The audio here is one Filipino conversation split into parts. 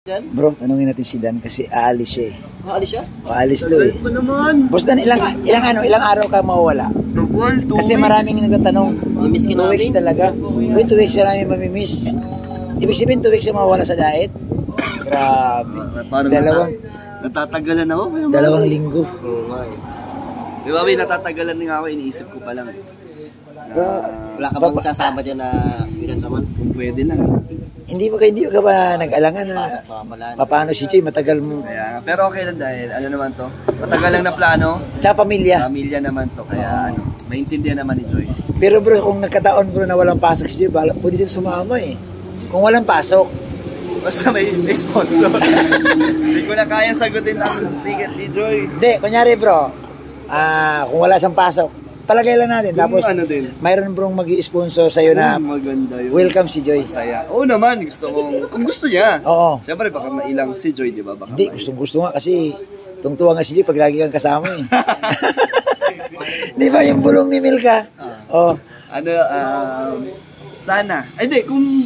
Bro, tanungin natin si Dan kasi aalis siya eh. Aalis siya? Aalis to eh. Ba naman? Boss Dan, ilang araw ka mawawala? Kasi maraming nagtatanong. 2 weeks talaga. Uy, 2 weeks na namin mamimiss. Ibig sabihin 2 weeks na mawawala sa diet? Grabe. Parang natatagalan ako. 2 linggo. Oo nga eh. Di ba, natatagalan nga ako, iniisip ko pa lang. Wala ka bang sasama dyan na experience naman? Kung pwede na. Hindi ka ba nag-alangan na paano si Joy matagal mo? Kaya, pero okay lang dahil ano naman to, matagal lang na plano. Sa pamilya. Pamilya naman to, kaya maintindihan naman ni Joy. Pero bro, kung nagkataon bro na walang pasok si Joy, pwede siya sumama eh. Kung walang pasok. Basta may sponsor. Hindi ko na kaya sagutin ang ticket ni Joy. Hindi, kunyari bro, kung wala siyang pasok, palagay lang natin. Tapos, mayroon brong mag-i-sponsor sa'yo na maganda yun. Welcome si Joy. Masaya. Oo naman, kung gusto niya. Oo. Siyempre, baka mailang si Joy, di ba? Hindi, gusto nga kasi tungtuwa nga si Joy pag lagi kang kasama eh. Di ba yung bulong ni Milka? Oo. Sana. Ay, di, kung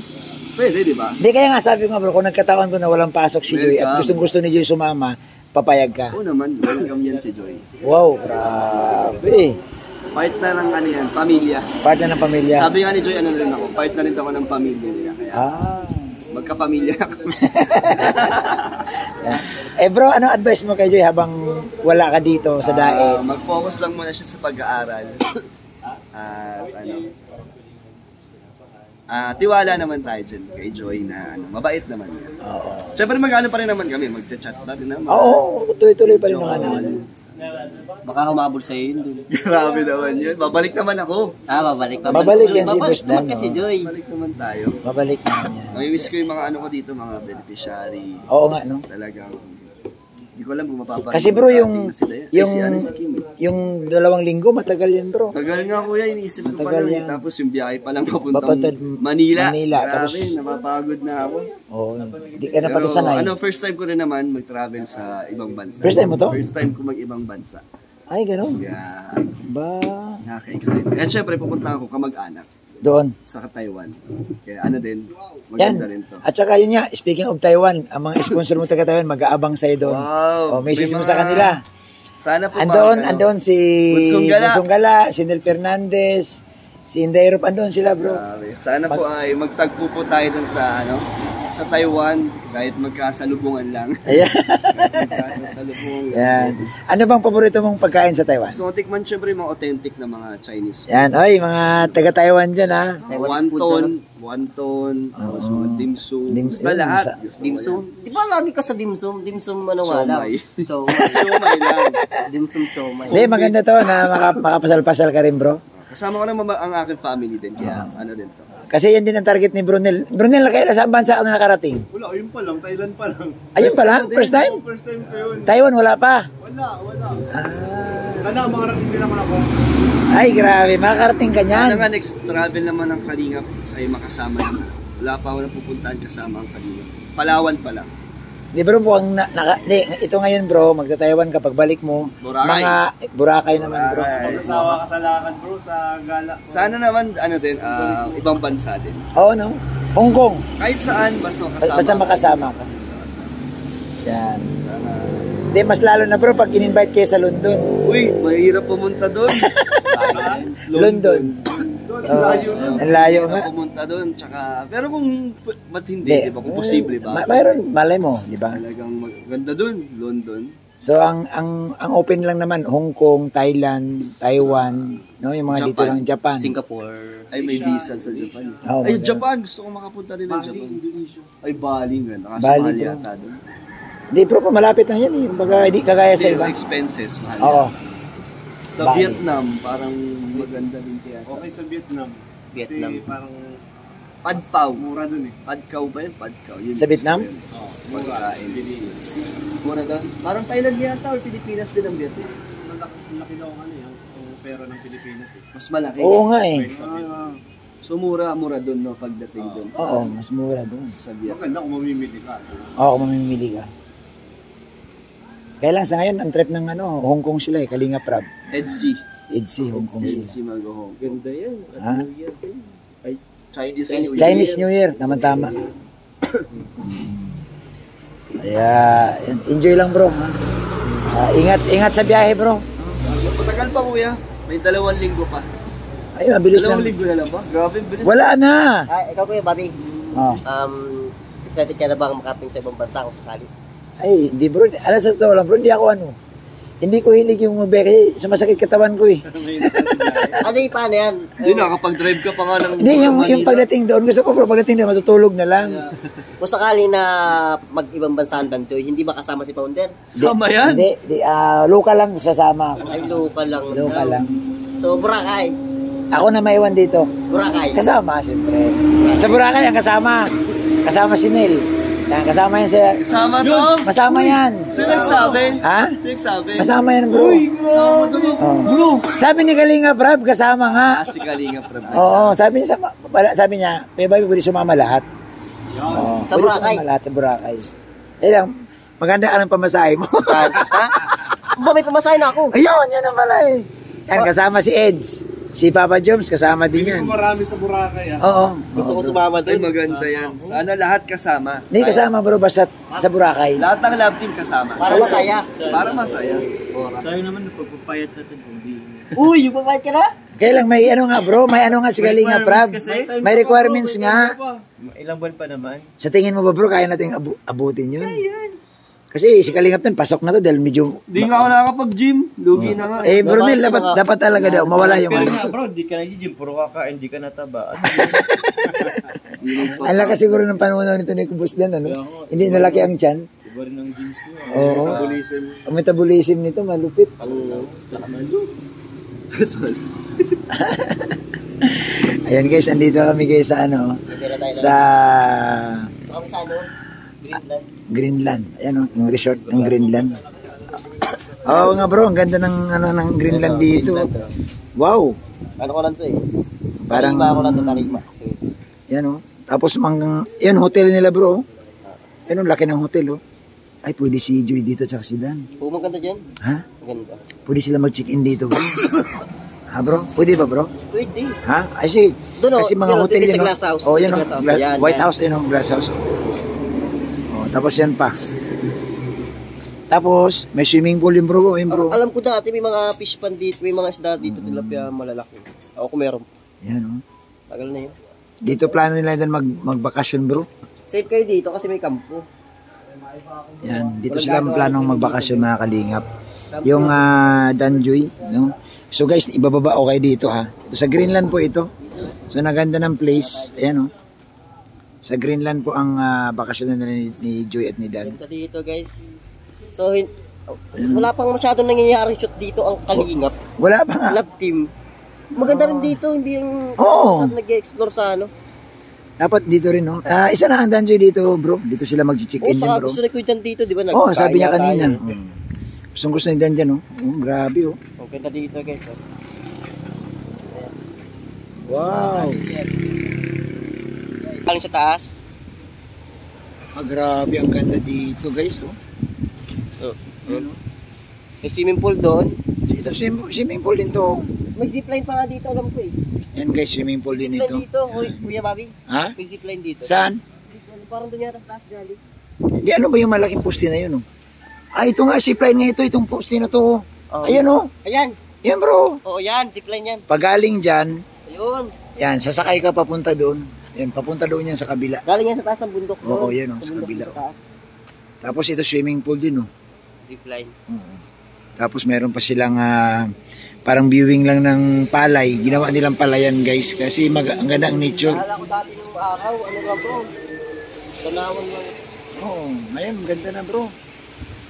pwede, di ba? Hindi, kaya nga sabi ko nga bro, kung nagkataon ko na walang pasok si Joy at gustong-gusto ni Joy sumama, papayag ka. Oo naman, welcome yan si Joy. Wow, grabe. Part na ng ano yan, pamilya. Part na ng pamilya. Sabi nga ni Joy, ano rin ako, part na rin ako ng pamilya nila. Kaya magkapamilya ako. Bro, ano advice mo kay Joy habang wala ka dito sa daet? Mag-focus lang muna siya sa pag-aaral. Tiwala naman tayo dyan kay Joy na mabait naman yan. Siyempre mag-ano pa rin naman kami, mag-chat pa rin naman. Oo, tuloy-tuloy pa rin naman. Baka humabol sa'yo yun dun. Grabe naman yun. Babalik naman ako. Babalik yan si Boss Dan. Kasi Joy. Babalik naman tayo. Babalik naman yan. Namimiss ko yung mga ano ko dito, mga beneficiary. Oo nga, no? Talagang, hindi ko alam kung mapapalik. kasi bro, yung 2 linggo, matagal yan bro. Tagal nga kuya, iniisip ko pa lang. Yan. Tapos yung biyahe pa lang papuntang Manila. Grabe, tapos napapagod na ako. Oo, hindi ka na pati sanay. First time ko rin naman mag-travel sa ibang bansa. First time mo to? First time ko mag-ibang bansa. Ay, gano'n? Yeah. Ba? Nakaka-excite. At syempre, pupunta ako kamag-anak. Doon? Sa Taiwan. Kaya ano din, maganda rin to. At saka yun nga, speaking of Taiwan, ang mga sponsor mo taga Taiwan, mag-aabang sa'yo doon. Wow! Message mo sa kanila. Sana po andon si Bunsong Gala, si Nel Fernandez, si Inday Rup, andon sila bro. Sana po ay magtagpo po tayo dun sa sa Taiwan, kahit magkasalubungan lang. Ayan. Magkasalubungan lang. Yan. Ano bang paborito mong pagkain sa Taiwan? Gusto ko tikman syempre yung mga authentic na mga Chinese. Yan, oy, mga taga-Taiwan dyan ha. Wonton, tapos mga dimsum. Basta lahat. Dimsum? Di ba lagi ka sa dimsum? Dimsum ano wala? Siomay lang. Dimsum siomay. Hindi, maganda to na makapasal-pasal ka rin bro. Kasama ko naman ang aking family din, kaya ano din to. Kasi yan din ang target ni Brunel. Brunel, kailan sa bansa ka na nakarating? Wala, ayun pa lang, Thailand pa lang. Ayun pa lang? First time? First time ko yun. Taiwan, wala pa? Wala. Sana makarating din ako. Ay, grabe, makakarating ka niyan. Sana nga next travel naman ng Kalingap ay makasama naman. Wala pa ako napupuntahan kasama ang Kalingap. Palawan pa lang. Di bro, mukhang ito ngayon bro, magta-Taiwan kapag balik mo. Boracay. Mga Boracay naman bro. Mag-asawa ka sa lakad bro, sa gala. Sana naman, ibang bansa din. Oo, no? Hong Kong. Kahit saan, basta makasama ka. Yan. Sana. Hindi, mas lalo na bro, pag in-invite kayo sa London. Uy, mahirap pumunta doon. London. Ang layo nga. Pumunta doon, tsaka, pero kung ba't hindi, di ba? Kung posible ba? Mayroon, malay mo, di ba? Talagang maganda doon, London. So, ang open lang naman, Hong Kong, Thailand, Taiwan, no? Yung mga Japan, dito lang, Japan. Singapore. Ay, may visa sa Japan. Ay, Japan, gusto kong makapunta rin ng Japan. Indonesia. Ay, Bali nga, nakasumali yata doon. Hindi, pero malapit na yan eh. Kumbaga, hindi kagaya sa iba. Expenses, mahal. Oo. Sa Vietnam, parang maganda din kaya. Okay sa Vietnam. Kasi parang Padpaw. mura dun eh. Padkaw ba yun? Padkaw. Yun. Sa Vietnam? Oo, mura. Mura doon. Parang Thailand yata o Pilipinas din ang Vietnam. Laki daw ang pera ng Pilipinas eh. Mas malaki. Oo nga eh. So mura doon no pagdating doon. Oo, mas mura doon. Sa Vietnam. Maganda kung mamimili ka. Oo, kung mamimili ka. Kaya lang sa ngayon, ang trip ng Hong Kong sila eh, Kalinga Prab. EDC, Hong Kong sila. EDC mag-Hong. Ganda yan. Ha? Ay, Chinese New Year, tama-tama. Kaya, enjoy lang bro. Ha? Ingat sa biyahe bro. Matagal pa kuya. May 2 linggo pa. Ay, mabilis 2 lang. linggo na lang ba? Grabe, bilis. Wala na. Ikaw kuya, Bobby. Oh. Excited ka na bang makarating sa ibang bansa kung sakali? Ay, hindi bro. Alam sa totoo lang bro, hindi ako ano. Hindi ko hilig yung mabiyahe kasi sumasakit katawan ko eh. Ano yung paano yan? Hindi, nakapag-drive ka pa nga ng... Hindi, yung pagdating doon, gusto ko bro, pagdating doon, matutulog na lang. Kung sakali na mag-ibang bansa ang Danjoy, hindi ba kasama si Founder? Sama yan? Hindi, local lang sasama ako. Ay, local lang. Local lang. So, Boracay. Ako na maiwan dito. Boracay. Kasama, siyempre. Sa Boracay ang kasama. Kasama si Neil. Yan, kasama yan sa... Kasama to? Masama yan. Sino nagsabi? Ha? Sino nagsabi? Masama yan bro. Kasama to. Bro. Sabi ni Kalinga Prab, kasama nga. Si Kalinga Prab. Oo, sabi niya, Kuya Bobby, pwede sumama lahat. Oo, Sa pwede Boracay? sumama lahat sa Boracay. Eh lang, maganda ka ng pamasahe mo. Ha? Ba, may pamasahin na ako. Ayun, yan ang pala eh. Yan, kasama si Eds. Si Papa Joms, kasama din yan. Marami sa Boracay Oo. Gusto ko sumama Ay, doon. maganda yan. Sana lahat kasama. May kasama bro, basta sa Boracay. Lahat ng love team kasama. Para masaya. Para masaya. Sayang naman napagpapayat na sa Bobby. Uy, yung papayat ka na? Kaya lang, may ano nga bro, may ano nga si Kalinga Prab. May requirements nga. Ilang buwan pa naman. Sa tingin mo ba bro, kaya natin abutin yun? Kasi si Kalingap din, pasok na to dahil medyo... Hindi nga ako nakakapag-gym. Lugi na nga. Eh bro Nel, dapat talaga daw, mawala yung Pero ano. nga bro, di ka nag-gym, puro kakain, di ka nataba. Ang lakas siguro ng panahon nito ni Kubus din, ano? Hindi nalaki ang tiyan. Iba rin ang gyms ko. Oo. Ang metabolism nito, malupit. Ayan guys, andito kami guys sa ano, Tira tayo sa kami sa ano? Greenland. Greenland. Ayan oh, yung resort ng Greenland. Oo nga bro, ang ganda ng ano ng Greenland dito. Wow. Ano ko lang to eh. Parang Tarigma ako lang to, tarigma. yan oh. Tapos yan hotel nila bro. Yan oh, laki ng hotel oh. Ay, pwede si Joy dito tsaka si Dan. Oo, maganda dyan. Ha? Maganda. Pwede sila mag-check-in dito bro. Ha bro? Pwede ba bro? Pwede. Ha? Ay si Doon, kasi mga yun, hotel dito sa yun. Oh. glass house. Oh, Dito yan sa oh. glass house. Yan, White yan. House yan oh, glass house. Oh, tapos yan pa. Tapos may swimming pool din bro, yun bro. Alam ko dati may mga fish pan dito, may mga isda dito, tilapia malalaki. Ako kung meron. Yan oh. Tagal na yun. Dito plano nila din magbakasyon bro. Safe kayo dito kasi may kampo. Yan, dito sila planong magbakasyon mga kalingap. Yung Danjoy, no? So guys, ibababa ko kayo dito ha. Ito sa Greenland po ito. So naganda ng place. Ayan oh. Sa Greenland po ang bakasyon nila ni Joy at ni Dan. Ganda dito guys. So, wala pang masyadong nangyayari shoot dito ang kalingap. Wala pa nga. Love team. Maganda rin dito, hindi yung Oo. nag-explore sa ano. Dapat dito rin no. Isa na ang Danjoy dito bro. Dito sila mag-check-in din Saka bro. gusto na ko dyan dito, di ba? Oh, sabi niya kanina. Tayo. Gusto niya Dan dyan oh. Grabe oh. Ang ganda dito guys. Oh. Wow. Galing sa taas. Grabe ang ganda dito guys oh. So, may swimming pool doon. Ito swimming pool din to. May zipline pa nga dito, alam ko eh. Yan guys, swimming pool din Zipline ito. dito, Kuya Bobby. Ha? May zipline dito. Saan? Parang doon yata sa taas galing. Di ano ba yung malaking poste na yun oh? Ah, ito nga, zipline nga ito, itong poste na to. Oh. Ayan oh. Ayan. Yan bro. Oo, yan. Zipline yan. Pagaling dyan, Ayun. yan, sasakay ka papunta doon. Yan, papunta doon yan sa kabila. Galing yan sa taas ng bundok. Oo, doon. yan, oh, sa bundok kabila, sa taas. Tapos ito swimming pool din oh. Zipline. Oo. Tapos meron pa silang parang viewing lang ng palay. Ginawa nilang palayan guys kasi ang ganda ang nature. Akala ko dati nung araw, ano ba bro? Tanawan lang. Oo, ngayon ganda na bro.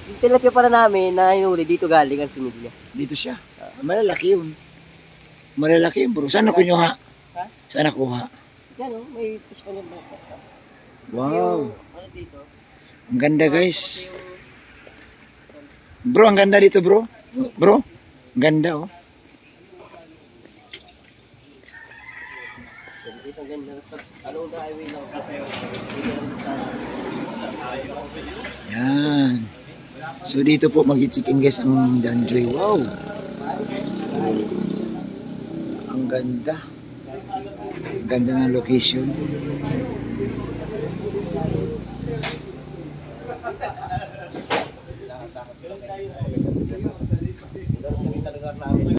Yung tilapia pala namin na hinuli, dito galing ang similya. Dito siya. Malalaki yun. Malalaki yun bro. Saan nakuha? Ha? Saan nakuha? Diyan oh, may fish pa niyan. Wow. Ano dito? Ang ganda guys. Bro, ang ganda dito bro. Bro, ang ganda oh. Isang ganda sa ano na highway lang sa sayo. Yan. So dito po mag-check-in guys ang Danjoy. Wow. Ang ganda. Ang ganda ng location. Sa lugar namin.